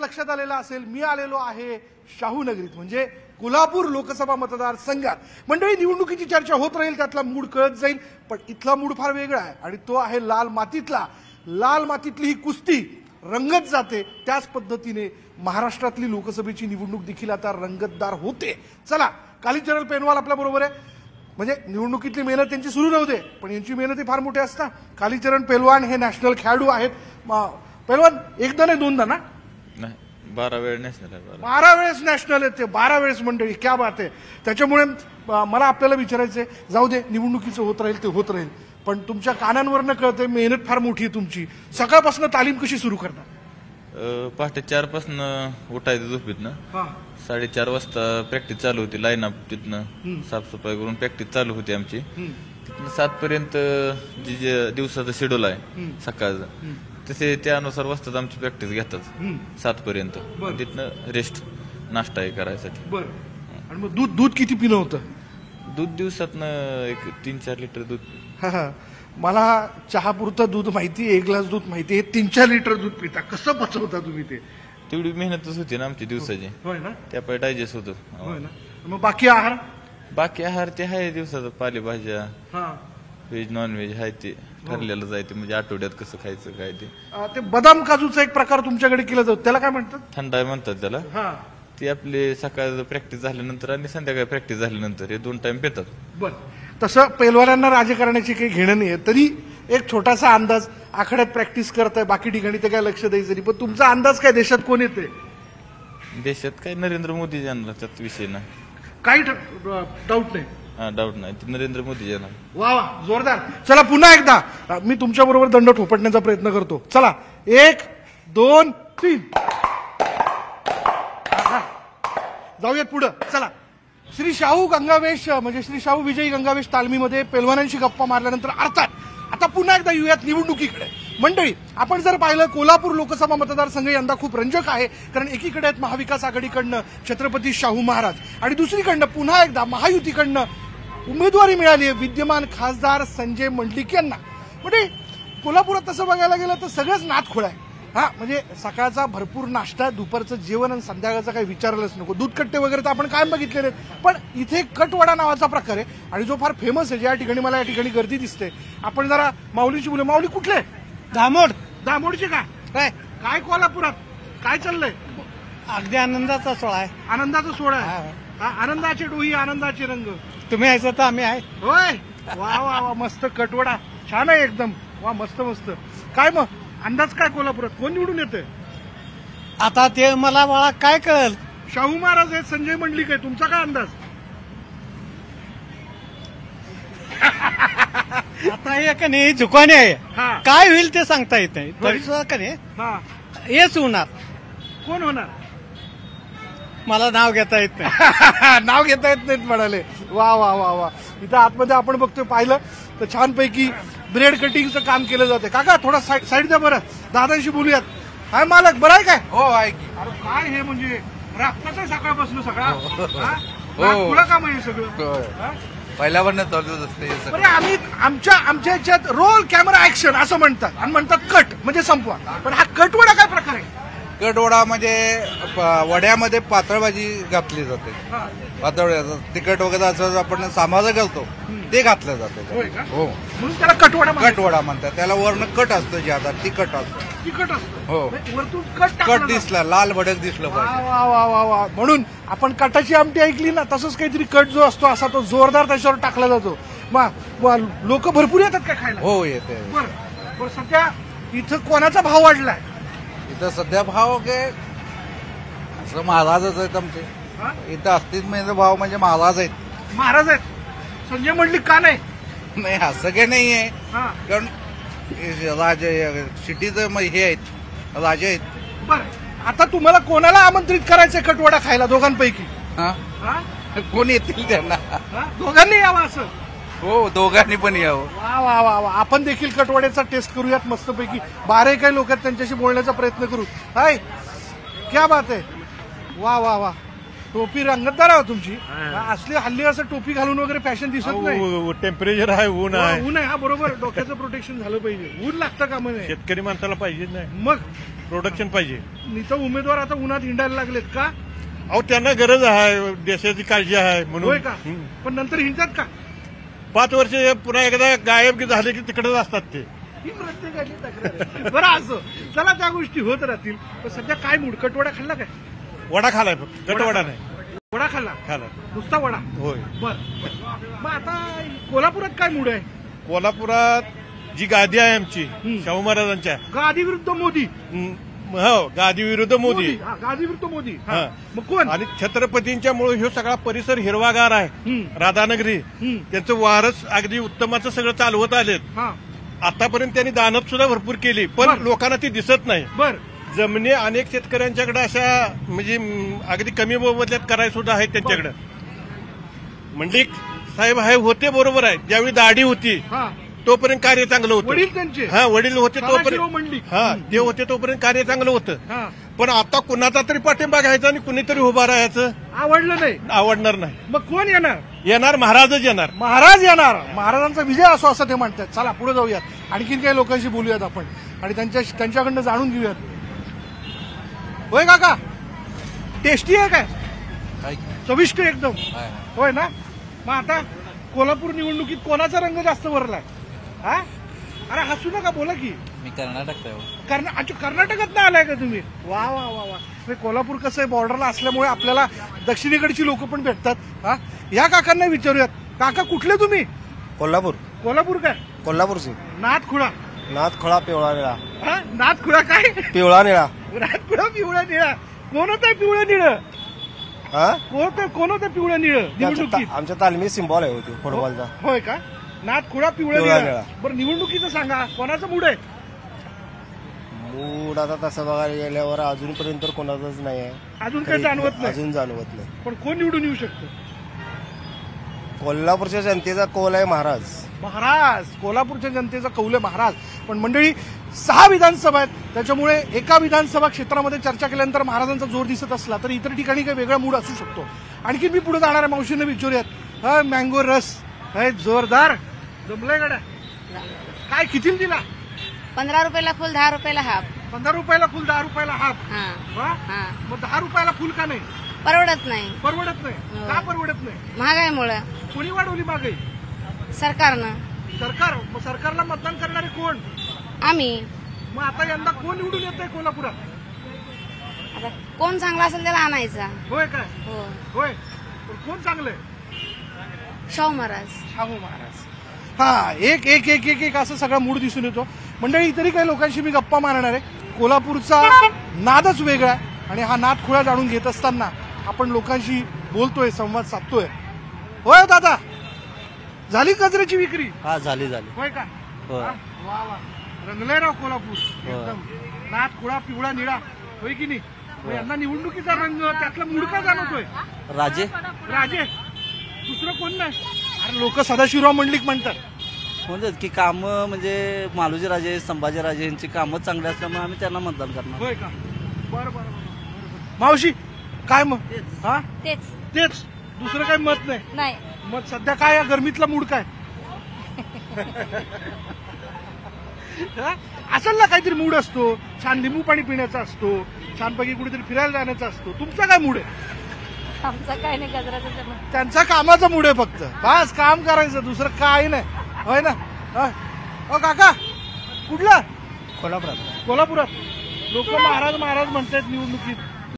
लक्षात आलेलं असेल, मी आलेलो आहे शाहू नगरीत म्हणजे कोल्हापूर लोकसभा मतदारसंघात. मंडळी, निवडणुकीची चर्चा होत राहील, त्यातला मूड कळत जाईल, पण इथला मूड फार वेगळा आहे आणि तो आहे लाल मातीतला. लाल मातीतली ही कुस्ती रंगत जाते, त्याच पद्धतीने महाराष्ट्रातली लोकसभेची निवडणूक देखील आता रंगतदार होते. चला, कालीचरण पेनवाल आपल्या बरोबर आहे. म्हणजे निवडणुकीतली मेहनत त्यांची सुरू नव्हते, पण यांची मेहनत फार मोठी असतात. कालीचरण पेलवान हे नॅशनल खेळाडू आहेत. पेलवान एकदा नाही दोनदा ना, 12 वेळ नॅशनल आहे. 12 वेळेस नॅशनल आहेत ते, 12 वेळेस मंडळी, क्या बात आहे. त्याच्यामुळे मला आपल्याला विचारायचंय, जाऊ दे निवडणुकीचं होत राहील ते होत राहील, पण तुमच्या कानांवरनं कळतंय मेहनत फार मोठी आहे तुमची. सकाळपासून तालीम कशी सुरू करणार? पहाटे 4 पासून उठायचं झोपेतनं, 4:30 वाजता प्रॅक्टिस चालू होती. लाईन अप तिथनं साफसफाई करून प्रॅक्टिस चालू होती आमची. तिथनं 7 पर्यंत जे दिवसाचं शेड्यूल आहे सकाळचं, तसे त्यानुसार वाजतात आमची प्रॅक्टिस घेतात 7 पर्यंत. तिथनं रेस्ट नाश्ता करायसाठी. बरं. आणि मग दूध किती पिणं होतं? दूध दिवसातनं एक 3-4 लिटर दूध. मला चहापुरतं दूध माहिती, 1 ग्लास दूध माहिती, हे 3-4 लिटर दूध पिता. कसं पचवता तुम्ही ते? तेवढी मेहनतच होती ना आमची दिवसाची. होय ना. त्यामुळे डायजेस्ट होतं. होय ना. मग बाकी आहार? बाकी आहार ते आहे दिवसाचं, पालेभाज्या, व्हेज नॉन व्हेज आहे ते ठरलेलं जायचं. म्हणजे आठवड्यात कसं खायचं काय ते बदाम काजूचा एक प्रकार तुमच्याकडे केला जातो, त्याला काय म्हणतात? थंडाई म्हणतात त्याला. ते आपले सकाळ प्रॅक्टिस झाल्यानंतर आणि संध्याकाळी प्रॅक्टिस झाल्यानंतर हे 2 टाइम पितात. बरं. तसं पैलवानांना राजकारणाची काही घेणं नाहीये, तरी एक छोटासा अंदाज. आखाड्यात प्रॅक्टिस करताय, बाकी ठिकाणी ते काय लक्ष द्यायचं नाही, पण तुमचा अंदाज काय, देशात कोण येते? देशात काय नरेंद्र मोदी यांना, त्यात विषय नाही, काही डाऊट नाही. डाऊट नाही, नरेंद्र मोदी यांना. वा वा, जोरदार. चला पुन्हा एकदा मी तुमच्या बरोबर दंड ठोपटण्याचा प्रयत्न करतो. चला, 1 2 3. जाऊयात पुढं. चला, श्री शाहू गंगावेश म्हणजे श्री शाहू विजयी गंगावेश तालमीमध्ये पेलवानांशी गप्पा मारल्यानंतर अर्थात आता पुन्हा एकदा येऊयात निवडणुकीकडे. मंडळी, आपण जर पाहिलं कोल्हापूर लोकसभा मतदारसंघ यंदा खूप रंजक आहे, कारण एकीकडे आहेत महाविकास आघाडीकडनं छत्रपती शाहू महाराज आणि दुसरीकडनं पुन्हा एकदा महायुतीकडनं उमेदवारी मिळाली आहे विद्यमान खासदार संजय मंडलिक यांना. म्हणजे कोल्हापुरात तसं बघायला गेलं तर सगळंच नादखोळ आहे. म्हणजे सकाळचा भरपूर नाश्ता, दुपारचं जेवण आणि संध्याकाळचं काही विचारायलाच नको. दूध कट्टे वगैरे तर आपण कायम बघितलेले आहेत, पण इथे कटवडा नावाचा प्रकार आहे आणि जो फार फेमस आहे, ज्या ठिकाणी मला या ठिकाणी गर्दी दिसते. आपण जरा माऊलीची बोलू. माऊली कुठले? दामोडचे का? काय कोल्हापुरात काय चाललंय? अगदी आनंदाचा सोहळा आहे. आनंदाचा सोहळा आहे. आनंदाचे डोही, आनंदाचे रंग. तुम्ही यायचं तर आम्ही आहे. होय. वा वा वा, मस्त. कटवडा छान आहे एकदम. वा, मस्त मस्त. काय मग अंदाज काय, कोल्हापुरात कोण निवडून येते? आता ते मला बाळा काय कळेल. शाहू महाराज आहेत, संजय मंडलिक आहे. तुमचा काय अंदाज? आता हे का नाही झुकाने आहे, काय होईल ते सांगता येत नाही. तरी सुद्धा का नाही हेच होणार. कोण होणार? मला नाव घेता येत नाही. नाव घेता येत नाहीत म्हणाले. वा वा वा वा. इथं आतमध्ये आपण बघतोय, पाहिलं तर छानपैकी ब्रेड कटिंगचं काम केलं जाते. काका थोडा साईड द्या बरं, दादांशी बोलूयात. हाय मालक, बरं आहे काय? हो आहे की. अरे काय हे म्हणजे रात्रीच आहे सकाळपासून सगळा. तुला काम आहे सगळं पहिल्यावरनं चालूच असते. बरं, आम्ही आमच्या ह्याच्यात रोल कॅमेरा ऍक्शन असं म्हणतात आणि म्हणतात कट म्हणजे संपवा. पण हा कटवडा काय प्रकार आहे? कटवडा म्हणजे वड्यामध्ये पातळ भाजी घातली जाते. पातळ तिखट वगैरे असं आपण सामाज घालतो ते घातलं जातं. हो, म्हणून त्याला कटवडा कटवडा म्हणतात. त्याला वर्ण कट असतं, ज्यादा तिखट असतं. तिखट असतं. हो, वरतून कट कट दिसला, लाल भडक दिसलं पाहिजे. वा वा वा वा. म्हणून आपण कटाची आमटी ऐकली ना, तसंच काहीतरी कट जो असतो असा तो जोरदार त्याच्यावर टाकला जातो. मग लोक भरपूर येतात का खायला? हो, येते. बरं, सध्या इथं कोणाचा भाव वाढलाय? इथं सध्या भाव काय असं महाराजच आहेत आमचे. इथं असतील म्हणजे भाव म्हणजे महाराज आहेत. महाराज आहेत. संजय मंडलिक का नाही? नाही, असं काही नाहीये, कारण राजे सिटीचं हे आहेत, राजे आहेत. बरं, आता तुम्हाला कोणाला आमंत्रित करायचंय कटवडा खायला दोघांपैकी? कोण येतील त्यांना? दोघांनी यावं असं? हो, दोघांनी पण यावं. वा वा वा वा. आपण देखील कटवड्याचा टेस्ट करूयात मस्तपैकी. 12 काही लोक आहेत, त्यांच्याशी बोलण्याचा प्रयत्न करू. हाय, क्या बात आहे. वा वा वा. टोपी रंगतदार आहे तुमची. असली हल्ली असं टोपी घालून वगैरे फॅशन दिसत नाही. टेम्परेचर आहे, ऊन आहे. ऊन आहे. हा बरोबर, डोक्याचं प्रोटेक्शन झालं पाहिजे. ऊन लागतं का? म्हणजे शेतकरी माणसाला पाहिजे नाही. मग प्रोडक्शन पाहिजे. इथं उमेदवार आता उन्हात हिंडायला लागलेत का? अहो त्यांना गरज आहे, देशाची काळजी आहे होय म्हणून. का? पण नंतर हिंडतात का? 5 वर्ष पुन्हा एकदा गायब झाले की तिकडेच असतात ते. ही प्रत्येकाची तक्रार आहे. बरं असं चला, त्या गोष्टी होत राहतील. पण सध्या काय मूड? कटवडा खाल्ला काय? वडा खालाय फक्त, गटवडा नाही. वडा खाल्ला? खाला नुसता वडा? होय. बर. मग आता कोल्हापुरात काय मूड आहे? कोल्हापुरात जी गादी आहे आमची शाहू महाराजांच्या, गादी विरुद्ध मोदी. हो, गादी विरुद्ध मोदी. हा, गादी विरुद्ध मोदी. हा. हा. मग कोण? आणि छत्रपतींच्यामुळे ह्यो सगळा परिसर हिरवागार आहे. राधानगरी त्यांचं वारस अगदी उत्तमाचं सगळं चालवत आलेत. हा. आतापर्यंत त्यांनी दानत सुद्धा भरपूर केली, पण बर. लोकांना ती दिसत नाही. बर. जमिनी अनेक शेतकऱ्यांच्याकडे अशा म्हणजे अगदी कमी मोबदल्यात करायला सुद्धा आहेत त्यांच्याकडे. मंडलिक साहेब आहे होते, बरोबर आहे. ज्यावेळी दाढी होती हा. तोपर्यंत कार्य चांगलं होतं. वडील त्यांचे? हा, वडील होते सदाशिवराव तोपर्यंत. मंडलिक. हा, ते होते तोपर्यंत कार्य चांगलं होतं. हा. पण आता कुणाचा तरी पाठिंबा घ्यायचा आणि कुणीतरी उभा राहायचं आवडलं नाही? आवडणार नाही. मग कोण येणार? येणार महाराजच येणार. महाराज येणार. महाराजांचा विजय असो असं ते म्हणतात. चला पुढे जाऊयात, आणखीन काही लोकांशी बोलूयात आपण आणि त्यांच्याकडनं जाणून घेऊयात. होय काका, टेस्टी आहे काय? चविष्ट एकदम. होय ना? मग आता कोल्हापूर निवडणुकीत कोणाचा रंग जास्त भरलाय? हा? अरे हसू नका, बोला की. मी कर्नाटक अच्छा, कर्नाटकात आलाय का तुम्ही? वा वा वा वा. म्हणजे कोल्हापूर कसं आहे, बॉर्डरला असल्यामुळे आपल्याला दक्षिणेकडची लोक पण भेटतात. हा, या काकांना विचारूयात. काका कुठले तुम्ही? कोल्हापूर. कोल्हापूर काय? कोल्हापूरची. नाथखुळा. नाथखोळा पिवळा निळा. हा, नाथखुळा काय? पिवळा निळा. नाथखुळा पिवळा निळा. कोण होतं पिवळं निळं? हा, कोण होतं पिवळं निळं निवडणुकीत? आमच्या तालमी सिम्बॉल आहे होती फुटबॉलचा. होय का? नाथखुळा पिवळं पिवळा निळा. निळा. बरं, निवडणुकीचं सांगा, कोणाचं मूड आहे? मूड आता तसं बघायला गेल्यावर अजूनपर्यंत तर कोणाचाच नाही आहे. अजून काही जाणवत नाही. अजून जाणवत नाही. पण कोण निवडून येऊ शकतो? कोल्हापूरच्या जनतेचा कौल आहे महाराज. महाराज. कोल्हापूरच्या जनतेचा कौल आहे महाराज. पण मंडळी, 6 विधानसभा आहेत, त्याच्यामुळे एका विधानसभा क्षेत्रामध्ये चर्चा केल्यानंतर महाराजांचा जोर दिसत असला तर इतर ठिकाणी काही वेगळा मूड असू शकतो. आणखी मी पुढे जाणाऱ्या मावशींना विचारूयात. हा, मँगो रस है जोरदार जमलंय गड्या. काय कितीला दिला? 15 रुपयाला फुल, 10 रुपयाला हाफ. 15 रुपयाला फुल, 10 रुपयाला हाफ. हा. वा. हा. मग 10 रुपयाला फुल का नाही? परवडत नाही. परवडत नाही. का परवडत नाही? महागाईमुळे. कोणी वाढवली महागाई? सरकारनं. सरकार. मग सरकारला मतदान करणारे कोण? आम्ही. मग आता यंदा कोण निवडून येत आहे कोल्हापुरात? आता कोण चांगला असेल त्याला आणायचा. होय काय? हो. होय. पण कोण चांगलंय? शाहू महाराज. शाहू महाराज. हा, एक एक एक एक एक असं सगळा मूड दिसून येतो. मंडळी, इतरही काही लोकांशी मी गप्पा मारणार आहे. कोल्हापूरचा नादच वेगळा आहे आणि हा नाद खुळा जाणून घेत असताना आपण लोकांशी बोलतोय, संवाद साधतोय. होय दादा, झाली गजऱ्याची विक्री? हा, झाली. होय का? होय. हा? वा वा. रंगलंय राव कोल्हापूर एकदम. नाद खुळा पिवळा निळा. होय की नाही? मग यांना निवडणुकीचा रंग, त्यातला मूड का जाणवतोय? राजे. राजे. दुसरं कोण नाही? अरे लोक सदाशिवराव मंडलिक म्हणतात. म्हणतात की कामं म्हणजे मालोजी राजे, संभाजी राजे यांची कामं चांगली असल्यामुळे आम्ही त्यांना मतदान करणार. होय का? बरं. मावशी, काय मग? हा, तेच. दुसरं काही मत नाही. मग सध्या काय या गरमीतला मूड काय? हा? असेल ना काहीतरी मूड असतो. छान लिंबू पाणी पिण्याचा असतो, छानपैकी कुठेतरी फिरायला जाण्याचा असतो. तुमचा काय मूड आहे? आमचा काय नाही, गजराचा. त्यांचा कामाचा मूड आहे फक्त. बस काम करायचं, दुसरं काय नाही. होय ना? हो काका, कुठला? कोल्हापुरात. कोल्हापुरात. लोक महाराज महाराज म्हणतात निवडणुकीत.